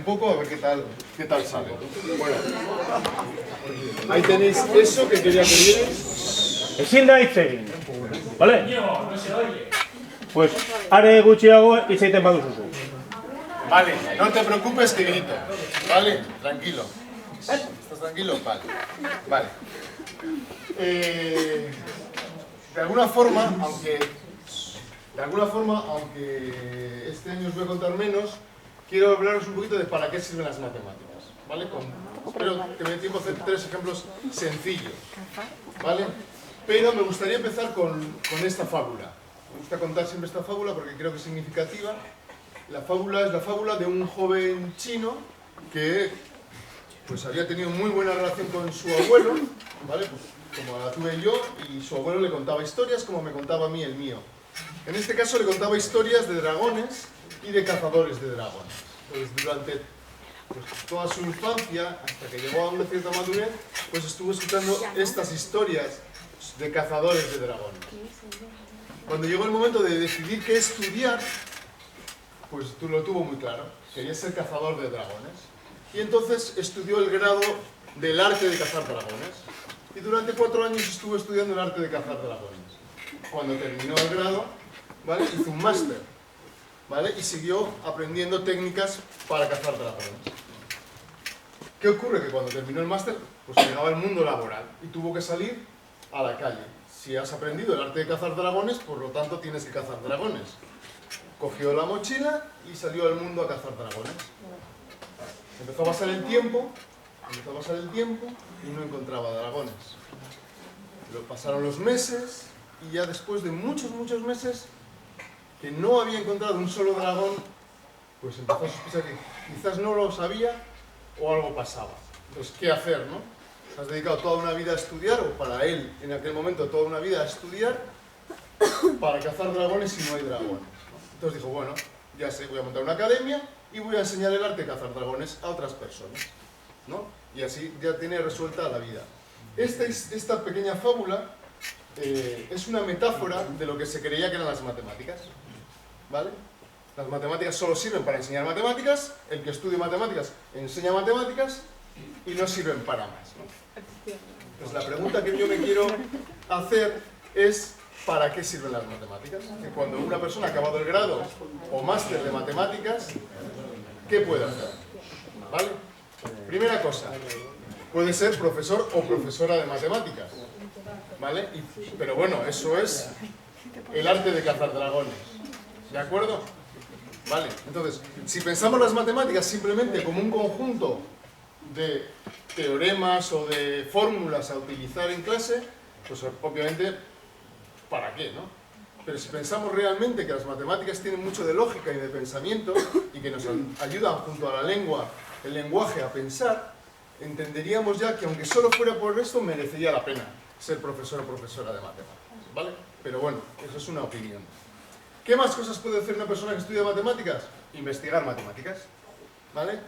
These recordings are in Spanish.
poco a ver qué tal sale. Bueno, ahí tenéis eso que quería que vierais. Ezin da hitz egin, vale? Pues, are gutxiago hitz egiten baduzu. Vale, no te preocupes que grito, ¿vale? Tranquilo. ¿Estás tranquilo? Vale. Vale. De alguna forma, aunque este año os voy a contar menos, quiero hablaros un poquito de para qué sirven las matemáticas, ¿vale? Espero que me dé tiempo a hacer 3 ejemplos sencillos, ¿vale? Pero me gustaría empezar con esta fábula. Me gusta contar siempre esta fábula porque creo que es significativa. La fábula es la fábula de un joven chino que pues había tenido muy buena relación con su abuelo, ¿vale? Pues, como la tuve yo, y su abuelo le contaba historias como me contaba a mí el mío. En este caso le contaba historias de dragones y de cazadores de dragones. Pues durante toda su infancia, hasta que llegó a una cierta madurez, pues estuvo escuchando estas historias de cazadores de dragones. Cuando llegó el momento de decidir qué estudiar, pues tú lo tuvo muy claro, quería ser cazador de dragones. Y entonces estudió el grado del arte de cazar dragones. Y durante 4 años estuvo estudiando el arte de cazar dragones. Cuando terminó el grado, ¿vale? Hizo un máster, ¿vale? Y siguió aprendiendo técnicas para cazar dragones. ¿Qué ocurre? Que cuando terminó el máster, pues llegaba al mundo laboral y tuvo que salir a la calle. Si has aprendido el arte de cazar dragones, por lo tanto tienes que cazar dragones. Cogió la mochila y salió al mundo a cazar dragones. Empezó a pasar el tiempo y no encontraba dragones. Pasaron los meses y ya después de muchos meses que no había encontrado un solo dragón, pues empezó a sospechar que quizás no lo sabía o algo pasaba. Entonces, ¿qué hacer, no? ¿Has dedicado toda una vida a estudiar, o para él en aquel momento toda una vida a estudiar para cazar dragones y no hay dragones? Entonces dijo, bueno, ya sé, voy a montar una academia y voy a enseñar el arte de cazar dragones a otras personas, ¿no? Y así ya tiene resuelta la vida. Esta pequeña fábula es una metáfora de lo que se creía que eran las matemáticas, ¿vale? Las matemáticas solo sirven para enseñar matemáticas, el que estudie matemáticas enseña matemáticas y no sirven para más, ¿no? Pues la pregunta que yo me quiero hacer es ¿para qué sirven las matemáticas? Que cuando una persona ha acabado el grado o máster de matemáticas, ¿qué puede hacer? ¿Vale? Primera cosa, puede ser profesor o profesora de matemáticas, ¿vale? Pero bueno, eso es el arte de cazar dragones, ¿de acuerdo? Vale, entonces, si pensamos las matemáticas simplemente como un conjunto de teoremas o de fórmulas a utilizar en clase, pues obviamente, ¿para qué, no? Pero si pensamos realmente que las matemáticas tienen mucho de lógica y de pensamiento y que nos ayudan junto a la lengua, el lenguaje a pensar, entenderíamos ya que aunque solo fuera por esto merecería la pena ser profesor o profesora de matemáticas, ¿vale? Pero bueno, eso es una opinión. ¿Qué más cosas puede hacer una persona que estudia matemáticas? Investigar matemáticas, ¿vale?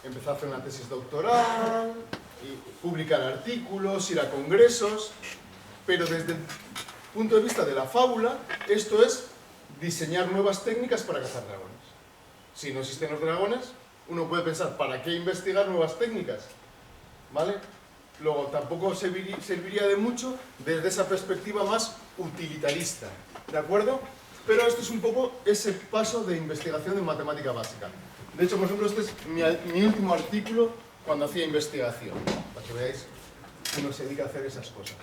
Empezar a hacer una tesis doctoral, y publicar artículos, ir a congresos, pero desde el punto de vista de la fábula, esto es diseñar nuevas técnicas para cazar dragones. Si no existen los dragones, uno puede pensar, ¿para qué investigar nuevas técnicas? ¿Vale? Luego, tampoco serviría de mucho desde esa perspectiva más utilitarista, ¿de acuerdo? Pero esto es un poco ese paso de investigación de matemática básica. De hecho, por ejemplo, este es mi último artículo cuando hacía investigación, para que veáis que uno se dedica a hacer esas cosas.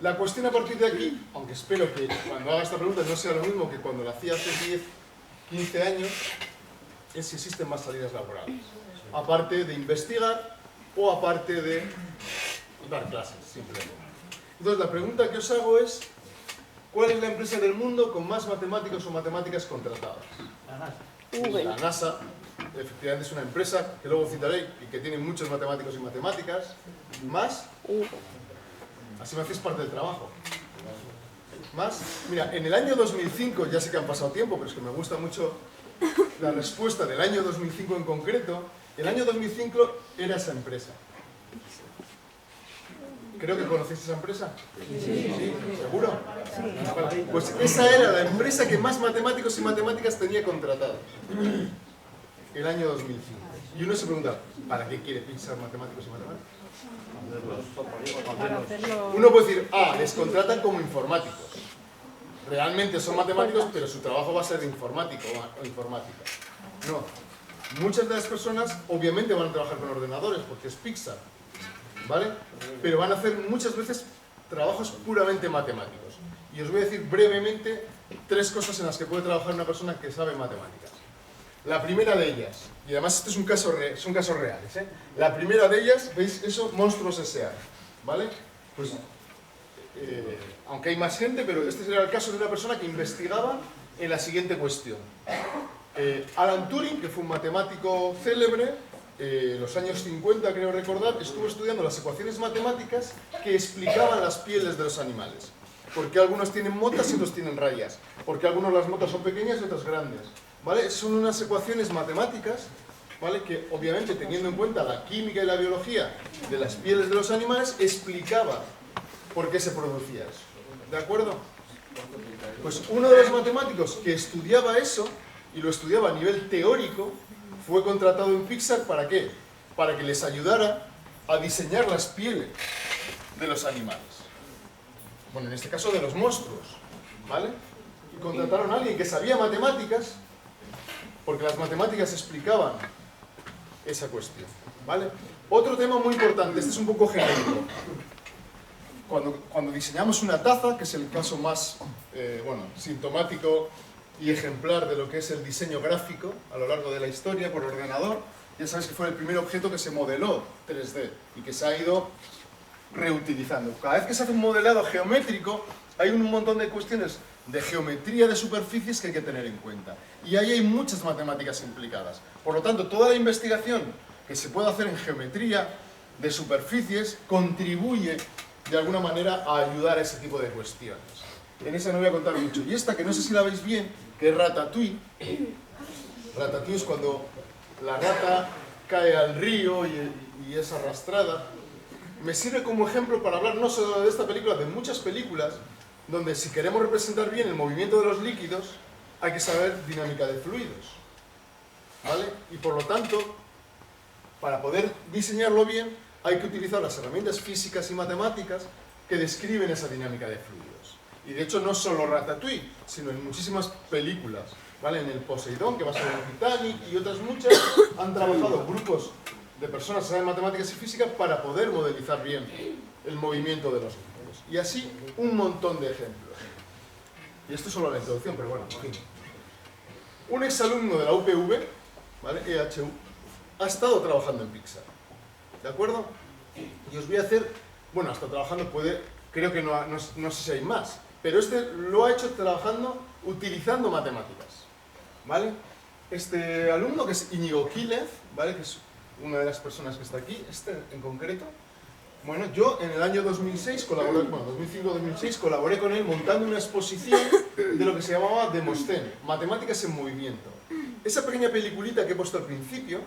La cuestión a partir de aquí, aunque espero que cuando haga esta pregunta no sea lo mismo que cuando la hacía hace 10, 15 años, es si existen más salidas laborales, aparte de investigar o aparte de dar clases, simplemente. Entonces, la pregunta que os hago es, ¿cuál es la empresa del mundo con más matemáticos o matemáticas contratadas? La NASA, efectivamente es una empresa que luego citaré y que tiene muchos matemáticos y matemáticas. ¿Más? Así me hacéis parte del trabajo. ¿Más? Mira, en el año 2005, ya sé que han pasado tiempo, pero es que me gusta mucho la respuesta del año 2005 en concreto. El año 2005 era esa empresa. Creo que conocéis esa empresa. Sí. ¿Seguro? Sí. Pues esa era la empresa que más matemáticos y matemáticas tenía contratados. El año 2005. Y uno se pregunta, ¿para qué quiere Pixar matemáticos y matemáticas? Uno puede decir, les contratan como informáticos. Realmente son matemáticos, pero su trabajo va a ser de informático o informática. No. Muchas de las personas obviamente van a trabajar con ordenadores porque es Pixar, ¿vale? Pero van a hacer muchas veces trabajos puramente matemáticos. Y os voy a decir brevemente 3 cosas en las que puede trabajar una persona que sabe matemáticas. La primera de ellas, y además este es son casos reales, la primera de ellas, ¿veis eso? Monstruos S.A., ¿vale? Pues, aunque hay más gente, pero este sería el caso de una persona que investigaba en la siguiente cuestión. Alan Turing, que fue un matemático célebre, en los años 50, creo recordar, estuvo estudiando las ecuaciones matemáticas que explicaban las pieles de los animales. ¿Por qué algunos tienen motas y otros tienen rayas? ¿Por qué algunos las motas son pequeñas y otras grandes? ¿Vale? Son unas ecuaciones matemáticas, ¿vale? Que obviamente teniendo en cuenta la química y la biología de las pieles de los animales, explicaba por qué se producía eso. ¿De acuerdo? Pues uno de los matemáticos que estudiaba eso, y lo estudiaba a nivel teórico, fue contratado en Pixar ¿para qué? Para que les ayudara a diseñar las pieles de los animales. Bueno, en este caso de los monstruos, ¿vale? Y contrataron a alguien que sabía matemáticas, porque las matemáticas explicaban esa cuestión, ¿vale? Otro tema muy importante, este es un poco genérico. Cuando diseñamos una taza, que es el caso más sintomático y ejemplar de lo que es el diseño gráfico a lo largo de la historia por ordenador, ya sabéis que fue el primer objeto que se modeló 3D y que se ha ido reutilizando. Cada vez que se hace un modelado geométrico, hay un montón de cuestiones de geometría de superficies que hay que tener en cuenta. Y ahí hay muchas matemáticas implicadas. Por lo tanto, toda la investigación que se puede hacer en geometría de superficies contribuye de alguna manera a ayudar a ese tipo de cuestiones. En esa no voy a contar mucho. Y esta, que no sé si la veis bien, que es Ratatouille. Ratatouille es cuando la rata cae al río y es arrastrada. Me sirve como ejemplo para hablar no solo de esta película, de muchas películas, donde si queremos representar bien el movimiento de los líquidos, hay que saber dinámica de fluidos, ¿vale? Y por lo tanto, para poder diseñarlo bien, hay que utilizar las herramientas físicas y matemáticas que describen esa dinámica de fluidos. Y de hecho no solo Ratatouille, sino en muchísimas películas, ¿vale? En el Poseidón, que va a ser el Titanic, y otras muchas, han trabajado grupos de personas que saben matemáticas y física para poder modelizar bien el movimiento de los líquidos. Y así un montón de ejemplos. Y esto es solo la introducción, pero bueno, en fin. Un exalumno de la UPV, ¿vale? EHU, ha estado trabajando en Pixar. ¿De acuerdo? Y os voy a hacer, bueno, hasta trabajando creo que no sé si hay más, pero este lo ha hecho trabajando utilizando matemáticas, ¿vale? Este alumno, que es Íñigo Quílez, ¿vale? Que es una de las personas que está aquí, este en concreto. Bueno, yo en el año 2005-2006 colaboré con él montando una exposición de lo que se llamaba Demoscene, Matemáticas en Movimiento. Esa pequeña peliculita que he puesto al principio,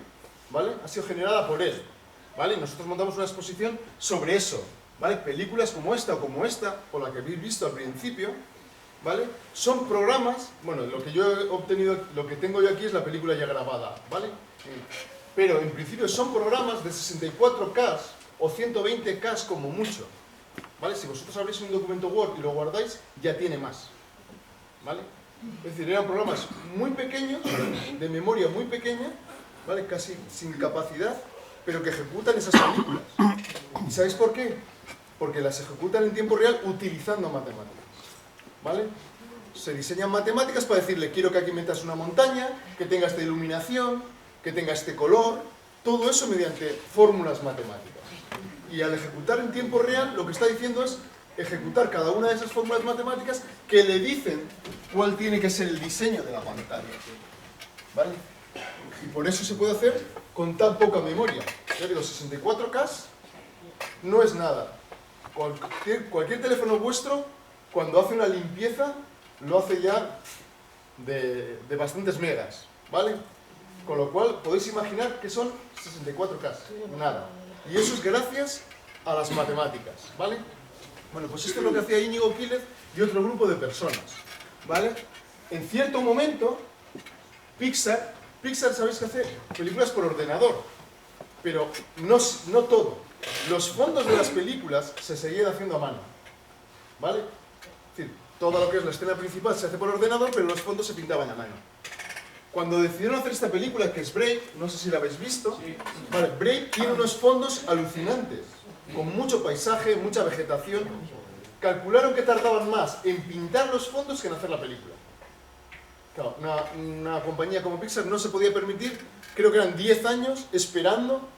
¿vale? Ha sido generada por él, ¿vale? Nosotros montamos una exposición sobre eso, ¿vale? Películas como esta o la que habéis visto al principio, ¿vale? Son programas, bueno, lo que yo he obtenido, lo que tengo yo aquí es la película ya grabada, ¿vale? Pero en principio son programas de 64K o 120K como mucho, ¿vale? Si vosotros abrís un documento Word y lo guardáis, ya tiene más, ¿vale? Es decir, eran programas muy pequeños, de memoria muy pequeña, ¿vale? Casi sin capacidad, pero que ejecutan esas películas. ¿Y sabéis por qué? Porque las ejecutan en tiempo real utilizando matemáticas, ¿vale? Se diseñan matemáticas para decirle, quiero que aquí metas una montaña, que tenga esta iluminación, que tenga este color, todo eso mediante fórmulas matemáticas. Y al ejecutar en tiempo real, lo que está diciendo es ejecutar cada una de esas fórmulas matemáticas que le dicen cuál tiene que ser el diseño de la pantalla, ¿vale? Y por eso se puede hacer con tan poca memoria. Ya digo, 64K no es nada. Cualquier teléfono vuestro, cuando hace una limpieza, lo hace ya de bastantes megas, ¿vale? Con lo cual podéis imaginar que son 64K, nada. Y eso es gracias a las matemáticas, ¿vale? Bueno, pues esto es lo que hacía Íñigo Quílez y otro grupo de personas, ¿vale? En cierto momento, Pixar Pixar, sabéis que hace películas por ordenador, pero no todo. Los fondos de las películas se seguían haciendo a mano, ¿vale? Es decir, todo lo que es la escena principal se hace por ordenador, pero los fondos se pintaban a mano. Cuando decidieron hacer esta película, que es Brave, no sé si la habéis visto, sí. Vale, Brave tiene unos fondos alucinantes, con mucho paisaje, mucha vegetación. Calcularon que tardaban más en pintar los fondos que en hacer la película. Claro, una compañía como Pixar no se podía permitir, creo que eran 10 años esperando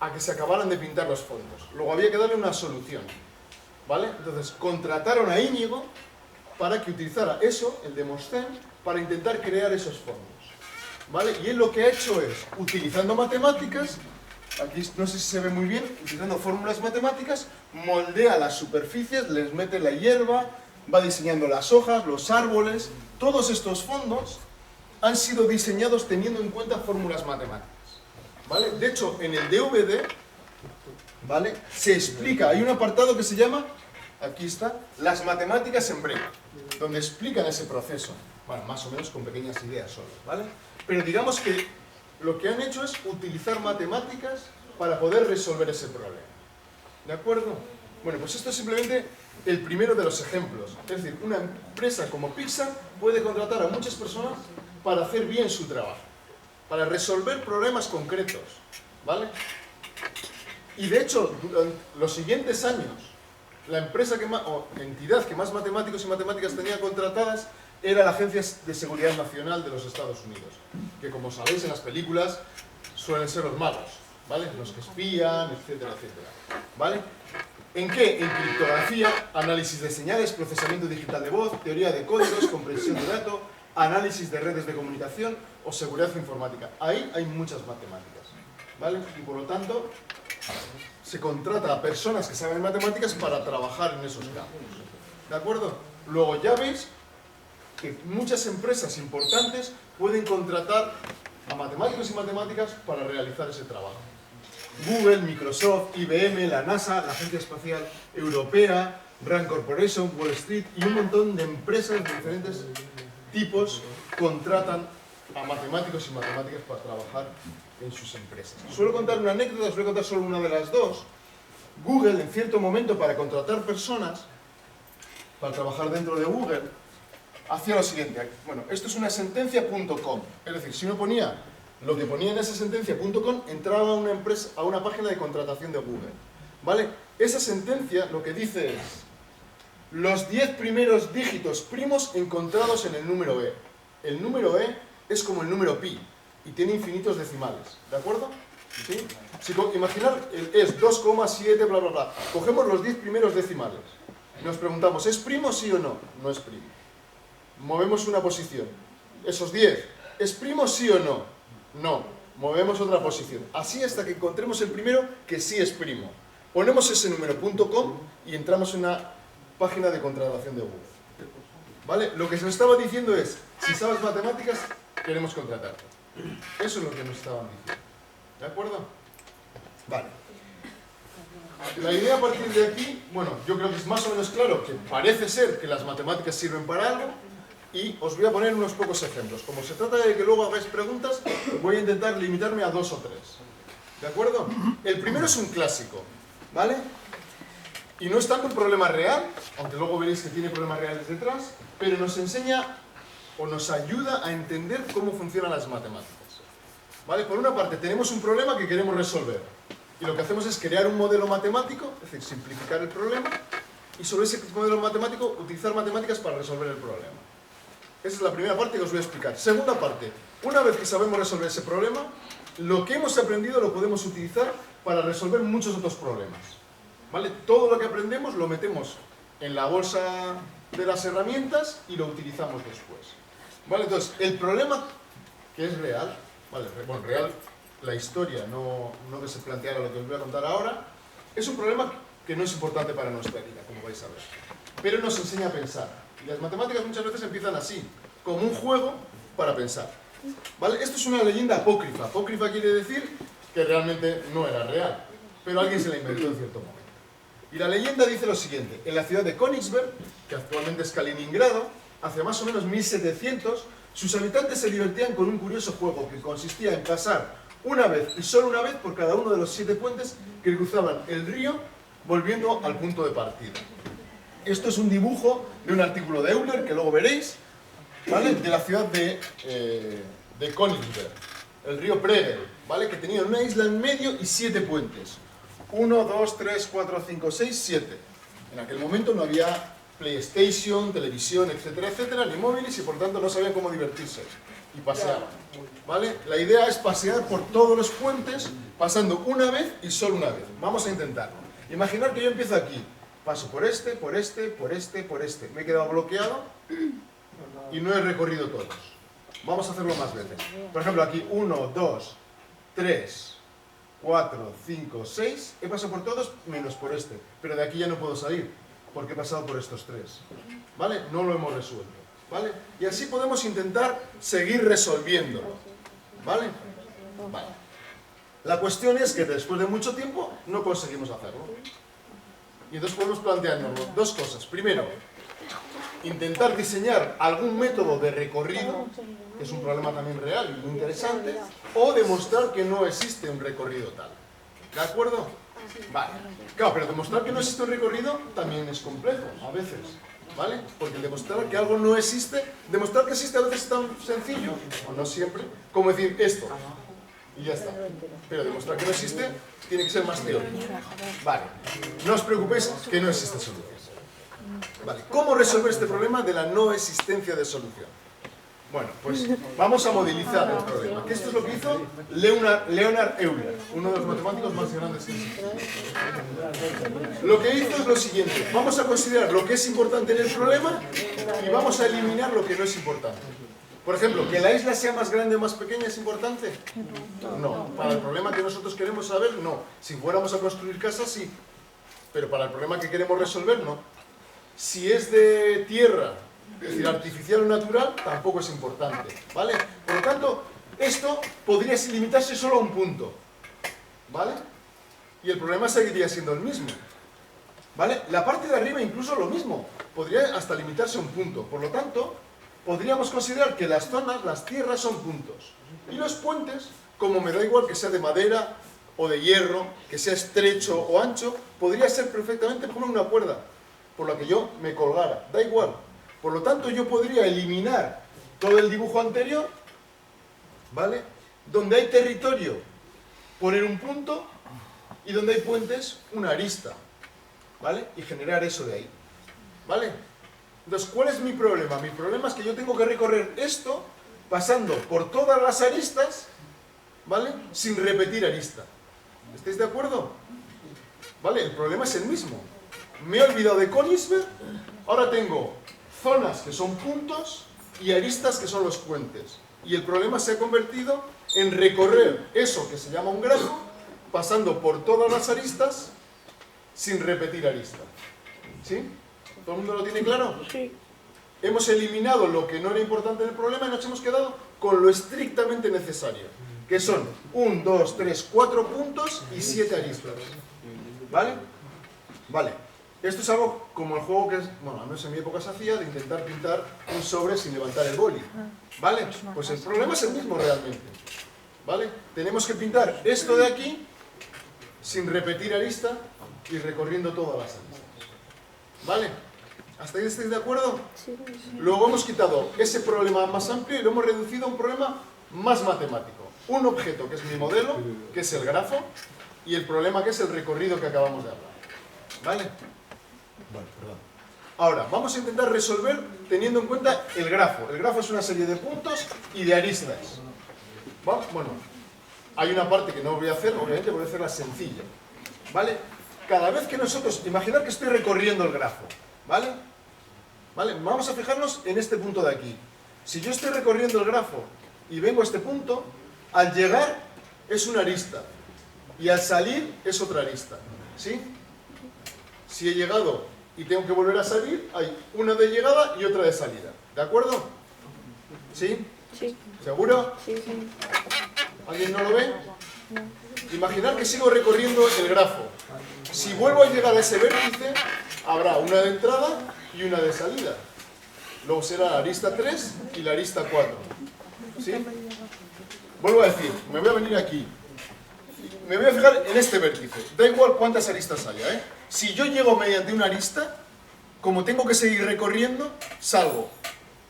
a que se acabaran de pintar los fondos. Luego había que darle una solución, ¿vale? Entonces contrataron a Íñigo para que utilizara eso, el Demoscene, para intentar crear esos fondos, ¿vale? Y él lo que ha hecho es, utilizando matemáticas, aquí no sé si se ve muy bien, utilizando fórmulas matemáticas, moldea las superficies, les mete la hierba, va diseñando las hojas, los árboles. Todos estos fondos han sido diseñados teniendo en cuenta fórmulas matemáticas, ¿vale? De hecho, en el DVD, ¿vale?, se explica, hay un apartado que se llama, aquí está, las matemáticas en Brave, donde explican ese proceso. Bueno, más o menos con pequeñas ideas solo, ¿vale? Pero digamos que lo que han hecho es utilizar matemáticas para poder resolver ese problema. ¿De acuerdo? Bueno, pues esto es simplemente el primero de los ejemplos. Es decir, una empresa como Pixar puede contratar a muchas personas para hacer bien su trabajo, para resolver problemas concretos, ¿vale? Y de hecho, durante los siguientes años, la empresa o entidad que más matemáticos y matemáticas tenía contratadas era la Agencia de Seguridad Nacional de los Estados Unidos, que como sabéis en las películas suelen ser los malos, ¿vale? Los que espían, etcétera, etcétera, ¿vale? ¿En qué? En criptografía, análisis de señales, procesamiento digital de voz, teoría de códigos, comprensión de datos, análisis de redes de comunicación o seguridad informática. Ahí hay muchas matemáticas, ¿vale? Y por lo tanto, se contrata a personas que saben matemáticas para trabajar en esos campos, ¿de acuerdo? Luego ya veis que muchas empresas importantes pueden contratar a matemáticos y matemáticas para realizar ese trabajo. Google, Microsoft, IBM, la NASA, la Agencia Espacial Europea, Rand Corporation, Wall Street y un montón de empresas de diferentes tipos contratan a matemáticos y matemáticas para trabajar en sus empresas. Suelo contar una anécdota, os voy a contar solo una de las dos. Google, en cierto momento, para contratar personas, para trabajar dentro de Google, hacía lo siguiente. Bueno, esto es una sentencia.com. Es decir, si uno ponía lo que ponía en esa sentencia.com, entraba a una página de contratación de Google, ¿vale? Esa sentencia lo que dice es los 10 primeros dígitos primos encontrados en el número E. El número E es como el número pi y tiene infinitos decimales, ¿de acuerdo? ¿Sí? Si imaginar, es 2,7, bla, bla, bla. Cogemos los 10 primeros decimales. Nos preguntamos, ¿es primo sí o no? No es primo. Movemos una posición. Esos 10, ¿es primo sí o no? No. Movemos otra posición. Así hasta que encontremos el primero que sí es primo. Ponemos ese número .com y entramos en una página de contratación de Google. ¿Vale? Lo que se nos estaba diciendo es, si sabes matemáticas, queremos contratarte. Eso es lo que nos estaban diciendo. ¿De acuerdo? Vale. La idea a partir de aquí, bueno, yo creo que es más o menos claro que parece ser que las matemáticas sirven para algo y os voy a poner unos pocos ejemplos. Como se trata de que luego hagáis preguntas, voy a intentar limitarme a 2 o 3. ¿De acuerdo? El primero es un clásico, ¿vale? Y no es tanto un problema real, aunque luego veréis que tiene problemas reales detrás, pero nos enseña o nos ayuda a entender cómo funcionan las matemáticas. ¿Vale? Por una parte, tenemos un problema que queremos resolver. Y lo que hacemos es crear un modelo matemático, es decir, simplificar el problema, y sobre ese modelo matemático utilizar matemáticas para resolver el problema. Esa es la primera parte que os voy a explicar. Segunda parte, una vez que sabemos resolver ese problema, lo que hemos aprendido lo podemos utilizar para resolver muchos otros problemas. ¿Vale? Todo lo que aprendemos lo metemos en la bolsa de las herramientas y lo utilizamos después. ¿Vale? Entonces, el problema que es real, ¿vale? Bueno, real, la historia, no que se planteara lo que os voy a contar ahora, es un problema que no es importante para nuestra vida, como vais a ver. Pero nos enseña a pensar. Y las matemáticas muchas veces empiezan así, como un juego para pensar. ¿Vale? Esto es una leyenda apócrifa. Apócrifa quiere decir que realmente no era real, pero alguien se la inventó en cierto momento. Y la leyenda dice lo siguiente: en la ciudad de Königsberg, que actualmente es Kaliningrado, hace más o menos 1700, Sus habitantes se divertían con un curioso juego que consistía en pasar una vez y solo una vez por cada uno de los 7 puentes que cruzaban el río volviendo al punto de partida. Esto es un dibujo de un artículo de Euler que luego veréis, ¿vale? De la ciudad de Königsberg, el río Pregel, ¿vale? Que tenía una isla en medio y 7 puentes. 1, 2, 3, 4, 5, 6, 7. En aquel momento no había PlayStation, televisión, etcétera, etcétera, ni móviles y por tanto no sabían cómo divertirse. Y paseaban, ¿vale? La idea es pasear por todos los puentes, pasando una vez y solo una vez. Vamos a intentarlo. Imaginar que yo empiezo aquí. Paso por este, por este, por este, por este. Me he quedado bloqueado y no he recorrido todos. Vamos a hacerlo más veces. Por ejemplo, aquí 1, 2, 3, 4, 5, 6. He pasado por todos menos por este. Pero de aquí ya no puedo salir porque he pasado por estos 3. ¿Vale? No lo hemos resuelto. ¿Vale? Y así podemos intentar seguir resolviéndolo. ¿Vale? Vale. La cuestión es que después de mucho tiempo no conseguimos hacerlo. Y entonces podemos plantearnos dos cosas. Primero, intentar diseñar algún método de recorrido, que es un problema también real y muy interesante, o demostrar que no existe un recorrido tal. ¿De acuerdo? Vale. Claro, pero demostrar que no existe un recorrido también es complejo, a veces. ¿Vale? Porque demostrar que algo no existe, demostrar que existe a veces es tan sencillo, o no siempre, como decir esto. Y ya está. Pero demostrar que no existe tiene que ser más teórico. Vale. No os preocupéis que no existe solución. Vale. ¿Cómo resolver este problema de la no existencia de solución? Bueno, pues vamos a modelizar el problema. Que esto es lo que hizo Leonhard Euler, uno de los matemáticos más grandes que existe. Lo que hizo es lo siguiente. Vamos a considerar lo que es importante en el problema y vamos a eliminar lo que no es importante. Por ejemplo, ¿que la isla sea más grande o más pequeña es importante? No. Para el problema que nosotros queremos saber, no. Si fuéramos a construir casas, sí. Pero para el problema que queremos resolver, no. Si es de tierra, es decir, artificial o natural, tampoco es importante. ¿Vale? Por lo tanto, esto podría limitarse solo a un punto. ¿Vale? Y el problema seguiría siendo el mismo. ¿Vale? La parte de arriba incluso lo mismo. Podría hasta limitarse a un punto. Por lo tanto, podríamos considerar que las zonas, las tierras son puntos. Y los puentes, como me da igual que sea de madera o de hierro, que sea estrecho o ancho, podría ser perfectamente como una cuerda, por la que yo me colgara. Da igual. Por lo tanto, yo podría eliminar todo el dibujo anterior, ¿vale? Donde hay territorio, poner un punto, y donde hay puentes, una arista, ¿vale? Y generar eso de ahí, ¿vale? Entonces, ¿cuál es mi problema? Mi problema es que yo tengo que recorrer esto pasando por todas las aristas, ¿vale? Sin repetir arista. ¿Estáis de acuerdo? ¿Vale? El problema es el mismo. Me he olvidado de Königsberg, ahora tengo zonas que son puntos y aristas que son los puentes. Y el problema se ha convertido en recorrer eso que se llama un grafo, pasando por todas las aristas sin repetir arista. ¿Sí? ¿Todo el mundo lo tiene claro? Sí. Hemos eliminado lo que no era importante en el problema y nos hemos quedado con lo estrictamente necesario, que son 1, 2, 3, 4 puntos y 7 aristas. ¿Vale? Vale. Esto es algo como el juego que es, bueno, al menos en mi época se hacía, de intentar pintar un sobre sin levantar el boli. ¿Vale? Pues el problema es el mismo realmente. ¿Vale? Tenemos que pintar esto de aquí sin repetir arista y recorriendo todas las aristas. ¿Vale? ¿Hasta ahí estáis de acuerdo? Sí. Luego hemos quitado ese problema más amplio y lo hemos reducido a un problema más matemático. Un objeto, que es mi modelo, que es el grafo, y el problema, que es el recorrido que acabamos de hablar. ¿Vale? Vale, perdón. Ahora, vamos a intentar resolver teniendo en cuenta el grafo. El grafo es una serie de puntos y de aristas. ¿Vale? Bueno, hay una parte que no voy a hacer, obviamente voy a hacerla sencilla. ¿Vale? Cada vez que nosotros, imaginar que estoy recorriendo el grafo, ¿vale? ¿Vale? Vamos a fijarnos en este punto de aquí. Si yo estoy recorriendo el grafo y vengo a este punto, al llegar es una arista y al salir es otra arista. ¿Sí? Si he llegado y tengo que volver a salir, hay una de llegada y otra de salida. ¿De acuerdo? ¿Sí? Sí. ¿Seguro? Sí, sí. ¿Alguien no lo ve? No. Imaginar que sigo recorriendo el grafo. Si vuelvo a llegar a ese vértice, habrá una de entrada y una de salida. luego será la arista 3 y la arista 4. ¿Sí? Vuelvo a decir, me voy a venir aquí. Me voy a fijar en este vértice. Da igual cuántas aristas haya, ¿eh? Si yo llego mediante una arista, como tengo que seguir recorriendo, salgo.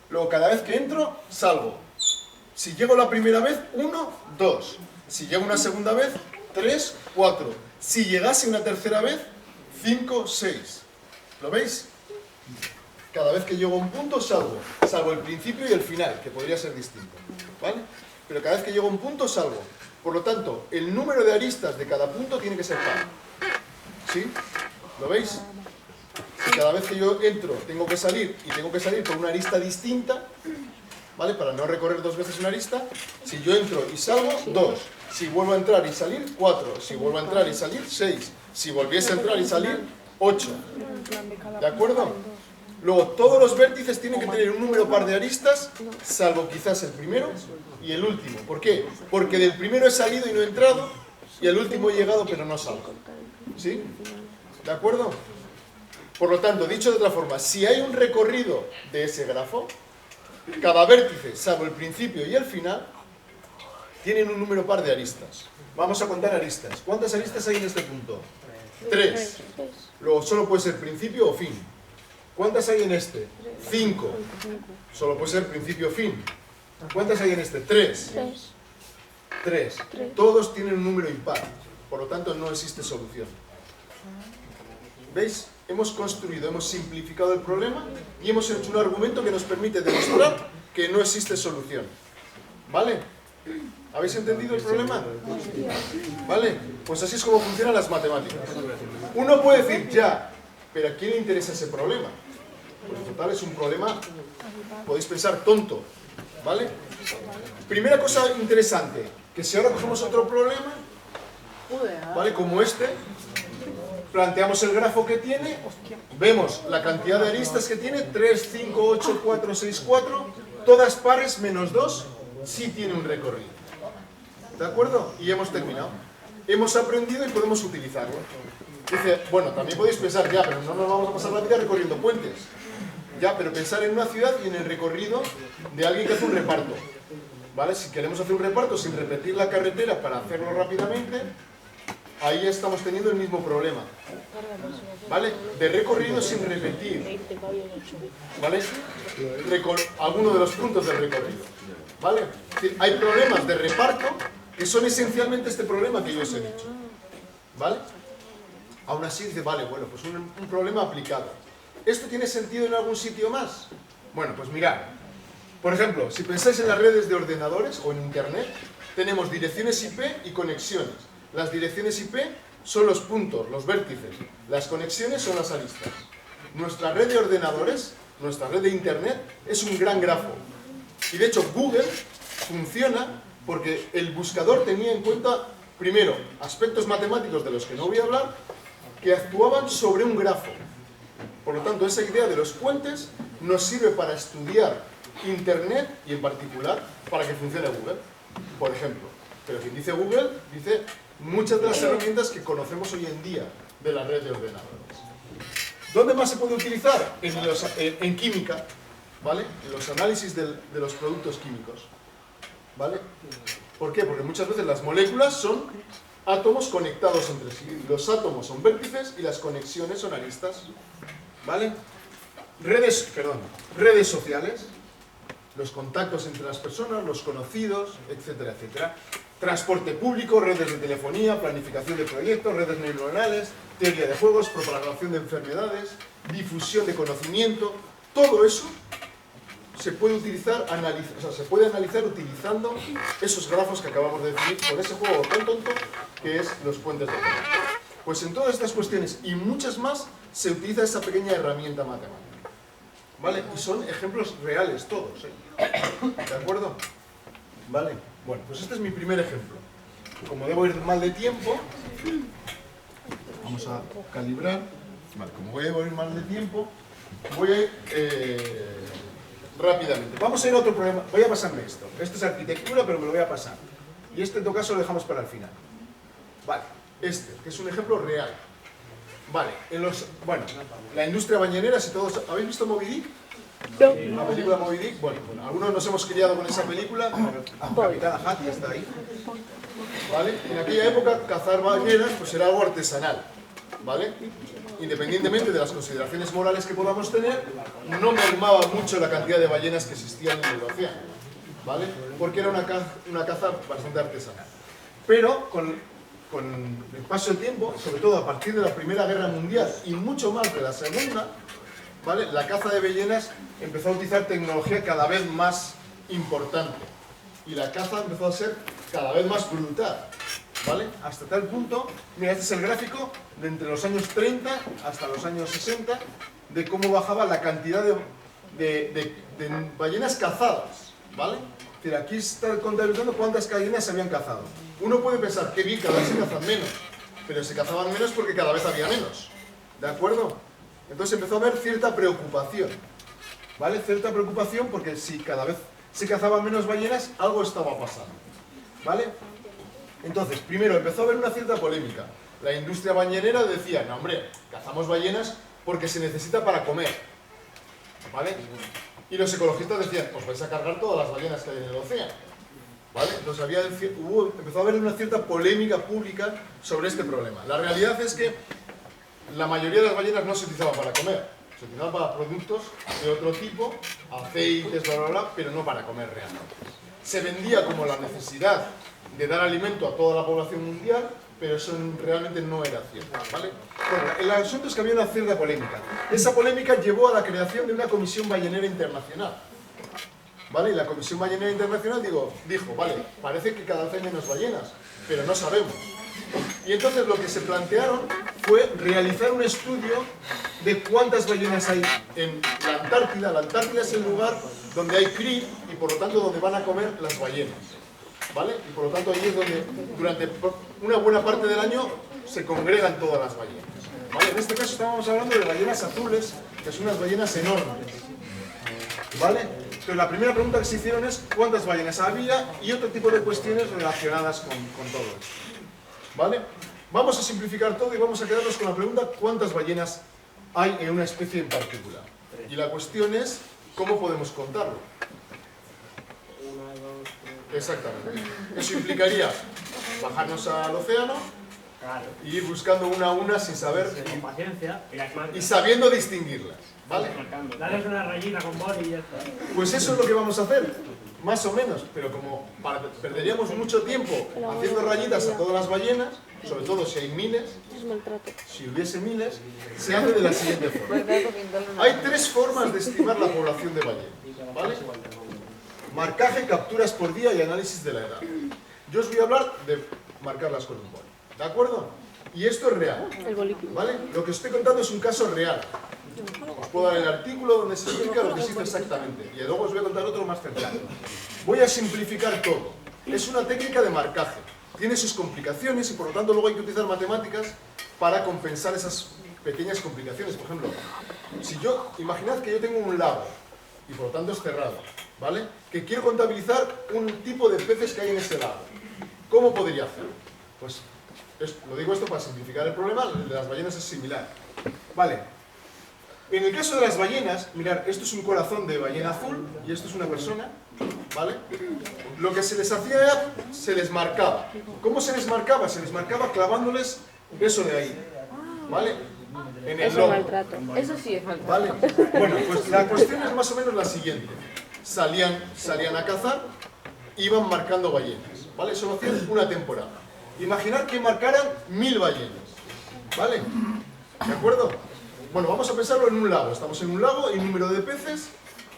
Luego cada vez que entro, salgo. Si llego la primera vez, 1, 2. Si llego una segunda vez, 3, 4. Si llegase una tercera vez, 5, 6. ¿Lo veis? Cada vez que llego a un punto, salgo. Salvo el principio y el final, que podría ser distinto. ¿Vale? Pero cada vez que llego a un punto, salgo. Por lo tanto, el número de aristas de cada punto tiene que ser par. ¿Sí? ¿Lo veis? Si cada vez que yo entro tengo que salir y tengo que salir por una arista distinta, ¿vale? Para no recorrer dos veces una arista, si yo entro y salgo, 2. Si vuelvo a entrar y salir, 4. Si vuelvo a entrar y salir, 6. Si volviese a entrar y salir, 8. ¿De acuerdo? Luego, todos los vértices tienen que tener un número par de aristas, salvo quizás el primero y el último. ¿Por qué? Porque del primero he salido y no he entrado, y al último he llegado pero no salgo. ¿Sí? ¿De acuerdo? Por lo tanto, dicho de otra forma, si hay un recorrido de ese grafo, cada vértice, salvo el principio y el final, tienen un número par de aristas. Vamos a contar aristas. ¿Cuántas aristas hay en este punto? 3. Luego, solo puede ser principio o fin. ¿Cuántas hay en este? 5. Solo puede ser principio o fin. ¿Cuántas hay en este? 3. 3. Todos tienen un número impar. Por lo tanto, no existe solución. ¿Veis? Hemos construido, hemos simplificado el problema y hemos hecho un argumento que nos permite demostrar que no existe solución. ¿Vale? ¿Habéis entendido el problema? ¿Vale? Pues así es como funcionan las matemáticas. Uno puede decir, ya, pero ¿a quién le interesa ese problema? Pues en total es un problema, podéis pensar, tonto. ¿Vale? Primera cosa interesante, que si ahora cogemos otro problema, ¿vale? Como este, planteamos el grafo que tiene, vemos la cantidad de aristas que tiene, 3, 5, 8, 4, 6, 4, todas pares menos 2, sí tiene un recorrido. ¿De acuerdo? Y hemos terminado. Hemos aprendido y podemos utilizarlo. Dice, bueno, también podéis pensar, ya, pero no nos vamos a pasar la vida recorriendo puentes. Ya, pero pensar en una ciudad y en el recorrido de alguien que hace un reparto. ¿Vale? Si queremos hacer un reparto sin repetir la carretera para hacerlo rápidamente, ahí estamos teniendo el mismo problema. ¿Vale? De recorrido sin repetir. ¿Vale? Alguno de los puntos del recorrido. ¿Vale? Es decir, hay problemas de reparto que son esencialmente este problema que yo os he dicho. ¿Vale? Aún así dice, vale, bueno, pues un problema aplicado. ¿Esto tiene sentido en algún sitio más? Bueno, pues mirad. Por ejemplo, si pensáis en las redes de ordenadores o en Internet, tenemos direcciones IP y conexiones. Las direcciones IP son los puntos, los vértices. Las conexiones son las aristas. Nuestra red de ordenadores, nuestra red de Internet, es un gran grafo. Y de hecho Google funciona porque el buscador tenía en cuenta, primero, aspectos matemáticos de los que no voy a hablar, que actuaban sobre un grafo. Por lo tanto, esa idea de los puentes nos sirve para estudiar Internet y en particular para que funcione Google, por ejemplo. Pero quien dice Google, dice muchas de las herramientas que conocemos hoy en día de la red de ordenadores. ¿Dónde más se puede utilizar? En química, ¿vale? En los análisis de los productos químicos, ¿vale? ¿Por qué? Porque muchas veces las moléculas son átomos conectados entre sí. Los átomos son vértices y las conexiones son aristas, ¿vale? Redes sociales, los contactos entre las personas, los conocidos, etcétera, etcétera. Transporte público, redes de telefonía, planificación de proyectos, redes neuronales, teoría de juegos, propagación de enfermedades, difusión de conocimiento. Todo eso se puede utilizar, se puede analizar utilizando esos grafos que acabamos de definir con ese juego tan tonto que es los puentes de redes. Pues en todas estas cuestiones y muchas más se utiliza esta pequeña herramienta matemática. ¿Vale? Y son ejemplos reales todos, ¿eh? ¿De acuerdo? ¿Vale? Bueno, pues este es mi primer ejemplo. Como debo ir mal de tiempo, vamos a calibrar. Vale, como debo ir mal de tiempo, voy a ir rápidamente. Vamos a ir a otro problema. Voy a pasarme esto. Esto es arquitectura, pero me lo voy a pasar. Y este en todo caso lo dejamos para el final. Vale, este, que es un ejemplo real. Vale, bueno, la industria bañanera, si todos... ¿Habéis visto Moby Dick? La película Moby Dick, bueno, algunos nos hemos criado con esa película, Capitán Ahab ya está ahí. ¿Vale? En aquella época cazar ballenas pues era algo artesanal, ¿vale? Independientemente de las consideraciones morales que podamos tener, no mermaba mucho la cantidad de ballenas que existían en el océano, ¿vale? Porque era una caza bastante artesanal. Pero con el paso del tiempo, sobre todo a partir de la Primera Guerra Mundial y mucho más de la Segunda, ¿vale? La caza de ballenas empezó a utilizar tecnología cada vez más importante y la caza empezó a ser cada vez más brutal, ¿vale? Hasta tal punto, mira, este es el gráfico de entre los años 30 hasta los años 60 de cómo bajaba la cantidad de ballenas cazadas, ¿vale? Es decir, aquí está contabilizando cuántas ballenas se habían cazado. Uno puede pensar que bien, cada vez se cazan menos, pero se cazaban menos porque cada vez había menos, ¿de acuerdo? Entonces empezó a haber cierta preocupación, ¿vale? Cierta preocupación porque si cada vez se cazaban menos ballenas, algo estaba pasando, ¿vale? Entonces, primero empezó a haber una cierta polémica. La industria ballenera decía, no hombre, cazamos ballenas porque se necesita para comer, ¿vale? Y los ecologistas decían, pues vais a cargar todas las ballenas que hay en el océano, ¿vale? Entonces empezó a haber una cierta polémica pública sobre este problema. La realidad es que la mayoría de las ballenas no se utilizaban para comer, se utilizaban para productos de otro tipo, aceites, bla, bla, bla, pero no para comer realmente. Se vendía como la necesidad de dar alimento a toda la población mundial, pero eso realmente no era cierto, ¿vale? Bueno, el asunto es que había una cierta polémica. Esa polémica llevó a la creación de una Comisión Ballenera Internacional, ¿vale? Y la Comisión Ballenera Internacional dijo, vale, parece que cada vez hay menos ballenas, pero no sabemos. Y entonces lo que se plantearon fue realizar un estudio de cuántas ballenas hay en la Antártida. La Antártida es el lugar donde hay krill y por lo tanto donde van a comer las ballenas, ¿vale? Y por lo tanto allí es donde durante una buena parte del año se congregan todas las ballenas, ¿vale? En este caso estábamos hablando de ballenas azules, que son unas ballenas enormes, ¿vale? Entonces la primera pregunta que se hicieron es cuántas ballenas había y otro tipo de cuestiones relacionadas con todo esto, ¿vale? Vamos a simplificar todo y vamos a quedarnos con la pregunta ¿cuántas ballenas hay en una especie en particular? Y la cuestión es ¿cómo podemos contarlo? Exactamente. Eso implicaría bajarnos al océano y ir buscando una a una sin saber y sabiendo distinguirlas, ¿vale? Dales una rayita con boli y ya está. Pues eso es lo que vamos a hacer, más o menos, pero como perderíamos mucho tiempo haciendo rayitas a todas las ballenas, sobre todo si hay miles, si hubiese miles, se hace de la siguiente forma. Hay tres formas de estimar la población de ballenas, ¿vale? Marcaje, capturas por día y análisis de la edad. Yo os voy a hablar de marcarlas con un boli, ¿de acuerdo? Y esto es real, ¿vale? Lo que os estoy contando es un caso real. Os puedo dar el artículo donde se explica lo que se hizo exactamente y luego os voy a contar otro más cercano. Voy a simplificar todo. Es una técnica de marcaje. Tiene sus complicaciones y por lo tanto luego hay que utilizar matemáticas para compensar esas pequeñas complicaciones. Por ejemplo, imaginad que yo tengo un lago y por lo tanto es cerrado, ¿vale? Que quiero contabilizar un tipo de peces que hay en ese lago. ¿Cómo podría hacerlo? Pues lo digo esto para simplificar el problema, el de las ballenas es similar. Vale. En el caso de las ballenas, mirad, esto es un corazón de ballena azul y esto es una persona, ¿vale? Lo que se les hacía era, se les marcaba. ¿Cómo se les marcaba? Se les marcaba clavándoles eso de ahí, ¿vale? En el lomo. Eso sí es maltrato. ¿Vale? Bueno, pues la cuestión es más o menos la siguiente. Salían a cazar, iban marcando ballenas, ¿vale? Eso lo hacían una temporada. Imaginad que marcaran 1000 ballenas, ¿vale? ¿De acuerdo? Bueno, vamos a pensarlo en un lago. Estamos en un lago, hay un número de peces,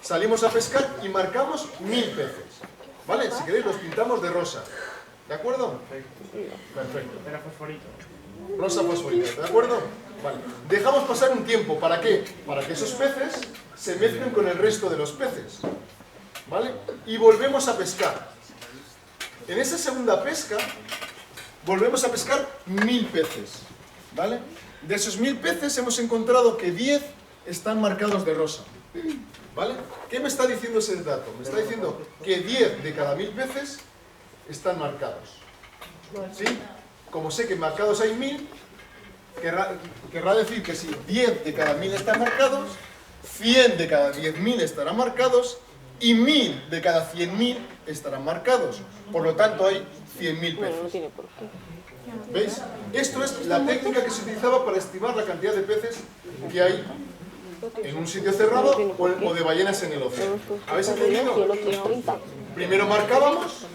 salimos a pescar y marcamos 1000 peces, ¿vale? Si queréis los pintamos de rosa, ¿de acuerdo? Perfecto. Era fosforito. Rosa fosforito, ¿de acuerdo? Vale. Dejamos pasar un tiempo, ¿para qué? Para que esos peces se mezclen con el resto de los peces, ¿vale? Y volvemos a pescar. En esa segunda pesca, volvemos a pescar 1000 peces, ¿vale? De esos 1000 peces hemos encontrado que 10 están marcados de rosa, ¿vale? ¿Qué me está diciendo ese dato? Me está diciendo que 10 de cada 1000 peces están marcados, ¿sí? Como sé que marcados hay 1000, querrá decir que si 10 de cada 1000 están marcados, 100 de cada 10.000 estarán marcados y 1.000 de cada 100.000 estarán marcados. Por lo tanto, hay 100.000 peces. ¿Veis? Esto es la técnica que se utilizaba para estimar la cantidad de peces que hay en un sitio cerrado o de ballenas en el océano. ¿Habéis entendido? Primero marcábamos,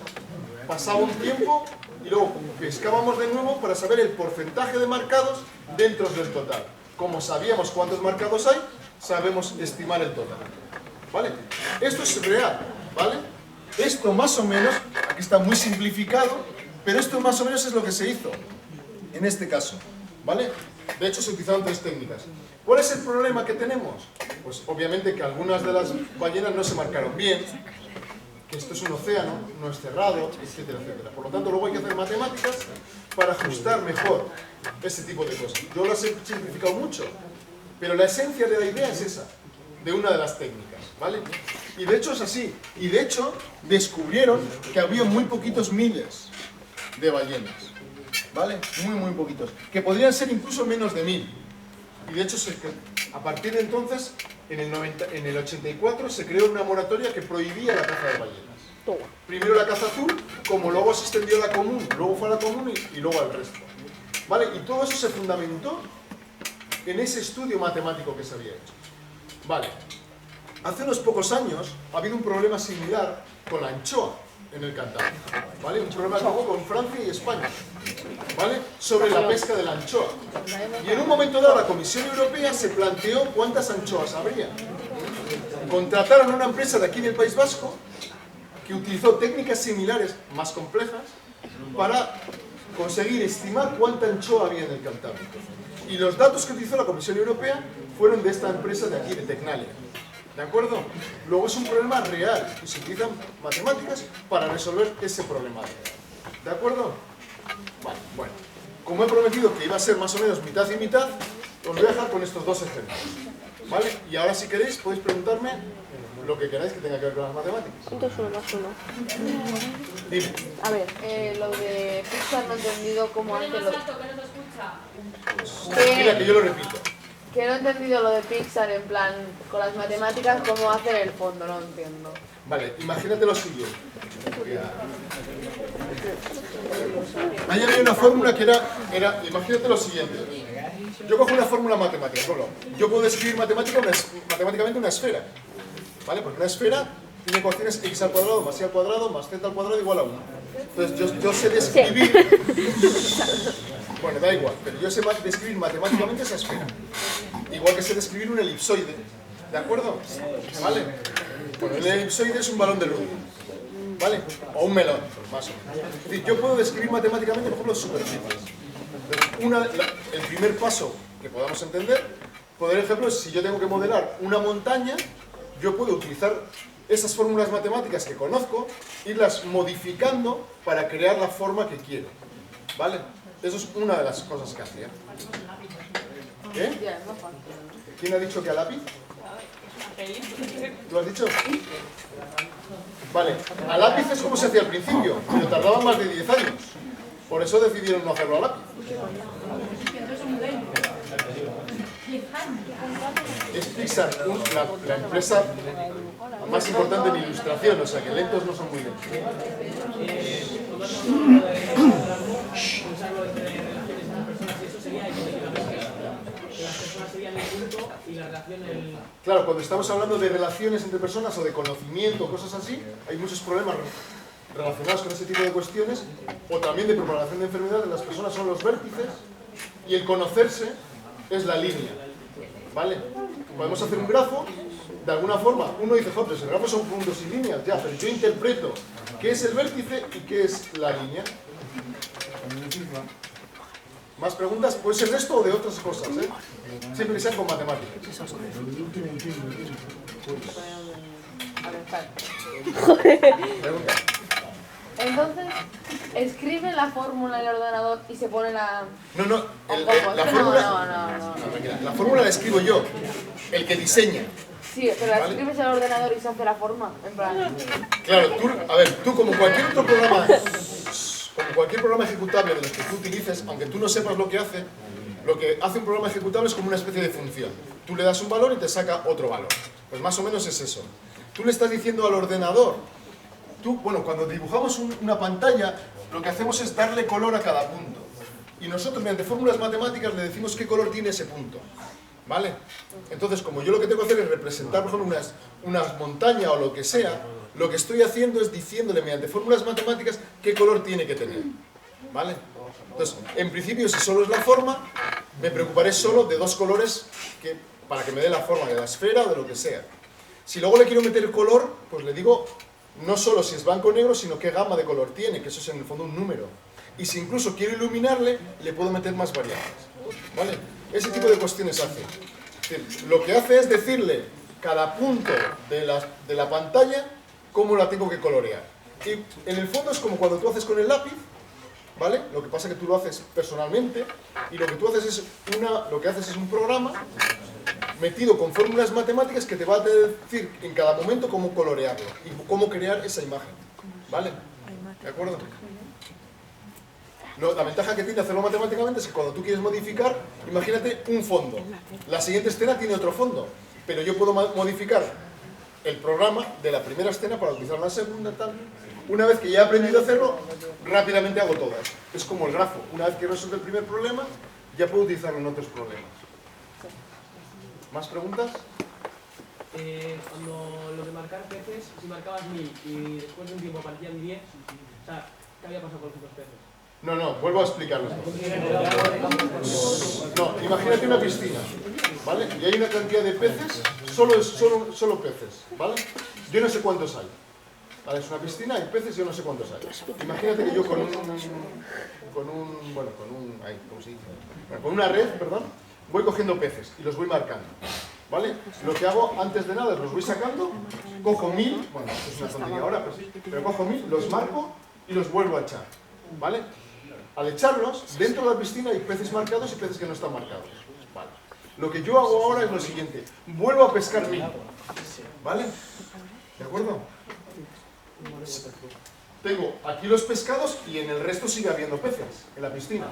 pasaba un tiempo y luego pescábamos de nuevo para saber el porcentaje de marcados dentro del total. Como sabíamos cuántos marcados hay, sabemos estimar el total. ¿Vale? Esto es real, ¿vale? Esto más o menos, aquí está muy simplificado, pero esto más o menos es lo que se hizo en este caso, ¿vale? De hecho se utilizaron 3 técnicas. ¿Cuál es el problema que tenemos? Pues obviamente que algunas de las ballenas no se marcaron bien, que esto es un océano, no es cerrado, etcétera, etcétera. Por lo tanto, luego hay que hacer matemáticas para ajustar mejor ese tipo de cosas. Yo las he simplificado mucho, pero la esencia de la idea es esa, de una de las técnicas, ¿vale? Y de hecho es así. Y de hecho descubrieron que había muy poquitos miles de ballenas, ¿vale? Muy poquitos. Que podrían ser incluso menos de 1000. Y de hecho, a partir de entonces, en el 84, se creó una moratoria que prohibía la caza de ballenas. Primero la caza azul, como luego se extendió a la común, luego fue a la común y luego al resto. ¿Vale? Y todo eso se fundamentó en ese estudio matemático que se había hecho. Vale. Hace unos pocos años ha habido un problema similar con la anchoa en el Cantábrico, ¿vale? Un problema que hubo con Francia y España, ¿vale? Sobre la pesca de la anchoa. Y en un momento dado la Comisión Europea se planteó cuántas anchoas habría. Contrataron a una empresa de aquí del País Vasco que utilizó técnicas similares, más complejas, para conseguir estimar cuánta anchoa había en el Cantábrico. Y los datos que utilizó la Comisión Europea fueron de esta empresa de aquí, de Tecnalia. ¿De acuerdo? Luego es un problema real y se utilizan matemáticas para resolver ese problema. ¿De acuerdo? Vale, bueno. Como he prometido que iba a ser más o menos mitad y mitad, os voy a dejar con estos 2 ejemplos. ¿Vale? Y ahora si queréis podéis preguntarme lo que queráis que tenga que ver con las matemáticas. Entonces 1 más 1. Dime. A ver, lo de Pixar no he entendido cómo hace lo... que no se escucha. Tranquila, que yo lo repito. Que no he entendido lo de Pixar, en plan, con las matemáticas, cómo hacen el fondo, no entiendo. Vale, imagínate lo siguiente. Ahí había una fórmula que era, imagínate lo siguiente. Yo cojo una fórmula matemática, solo. Yo puedo describir matemáticamente una esfera, ¿vale? Porque una esfera tiene ecuaciones x al cuadrado más y al cuadrado más z al cuadrado igual a 1. Entonces yo sé describir... Bueno, da igual, pero yo sé describir matemáticamente esa esfera. Igual que sé describir un elipsoide. ¿De acuerdo? ¿Vale? Bueno, el elipsoide es un balón de rugby. ¿Vale? O un melón, más o menos. Es decir, yo puedo describir matemáticamente, por ejemplo, superficies. El primer paso que podamos entender, por ejemplo, es si yo tengo que modelar una montaña, yo puedo utilizar esas fórmulas matemáticas que conozco, irlas modificando para crear la forma que quiero. ¿Vale? Eso es una de las cosas que hacía. ¿Qué? ¿Quién ha dicho que a lápiz? ¿Tú has dicho? Vale, a lápiz es como se hacía al principio, pero tardaba más de 10 años. Por eso decidieron no hacerlo a lápiz. Es Pixar, la empresa más importante en ilustración, o sea que lentos no son muy lentos. Claro, cuando estamos hablando de relaciones entre personas o de conocimiento, cosas así, hay muchos problemas relacionados con ese tipo de cuestiones, o también de propagación de enfermedades. Las personas son los vértices y el conocerse es la línea, ¿vale? Podemos hacer un grafo, de alguna forma, uno dice, joder, pues el grafo son puntos y líneas, ya, pero yo interpreto qué es el vértice y qué es la línea. ¿Más preguntas? Puede ser de esto o de otras cosas, ¿eh? Siempre que sean con matemáticas. Pregunta. Entonces, escribe la fórmula en el ordenador y se pone la... No, la No, fórmula... no. Tranquila, la fórmula la escribo yo, el que diseña. Sí, pero la ¿Vale? escribes en el ordenador y se hace la forma, en plan... Claro, tú como cualquier otro programa, como cualquier programa ejecutable de los que tú utilices, aunque tú no sepas lo que hace, Lo que hace un programa ejecutable es como una especie de función. Tú le das un valor y te saca otro valor. Pues más o menos es eso. Tú le estás diciendo al ordenador, bueno, cuando dibujamos una pantalla, lo que hacemos es darle color a cada punto. Y nosotros, mediante fórmulas matemáticas, le decimos qué color tiene ese punto. ¿Vale? Entonces, como yo lo que tengo que hacer es representar, por ejemplo, una montaña o lo que sea, lo que estoy haciendo es diciéndole mediante fórmulas matemáticas qué color tiene que tener. ¿Vale? Entonces, en principio, si solo es la forma, me preocuparé solo de dos colores para que me dé la forma de la esfera o de lo que sea. Si luego le quiero meter el color, pues le digo no solo si es blanco o negro, sino qué gama de color tiene, que eso es en el fondo un número. Y si incluso quiero iluminarle, le puedo meter más variables. ¿Vale? Ese tipo de cuestiones hace. Es decir, lo que hace es decirle cada punto de la pantalla cómo la tengo que colorear. Y en el fondo es como cuando tú haces con el lápiz, ¿vale? Lo que pasa es que tú lo haces personalmente y lo que tú haces es un programa metido con fórmulas matemáticas que te va a decir en cada momento cómo colorearlo y cómo crear esa imagen. ¿Vale? ¿De acuerdo? La ventaja que tiene hacerlo matemáticamente es que cuando tú quieres modificar, imagínate un fondo. La siguiente escena tiene otro fondo, pero yo puedo modificar el programa de la primera escena para utilizar la segunda, tal. Una vez que ya he aprendido a hacerlo, rápidamente hago todas. Es como el grafo. Una vez que resuelvo el primer problema, ya puedo utilizarlo en otros problemas. ¿Más preguntas? Cuando lo de marcar peces, si marcabas 1000 y después de un tiempo aparecían 10, o sea, ¿qué había pasado con los otros peces? No, vuelvo a explicarlo. No, imagínate una piscina, ¿vale? Y hay una cantidad de peces, solo peces, ¿vale? Yo no sé cuántos hay. ¿Vale? Es una piscina, hay peces, yo no sé cuántos hay. Imagínate que yo con una red, perdón, voy cogiendo peces y los voy marcando, ¿vale? Lo que hago antes de nada es los voy sacando, cojo 1000, bueno, esto es una tontería ahora, pero cojo 1000, los marco y los vuelvo a echar, ¿vale? Al echarlos, dentro de la piscina hay peces marcados y peces que no están marcados, ¿vale? Lo que yo hago ahora es lo siguiente, vuelvo a pescar 1000, ¿vale? ¿De acuerdo? Tengo aquí los pescados y en el resto sigue habiendo peces en la piscina.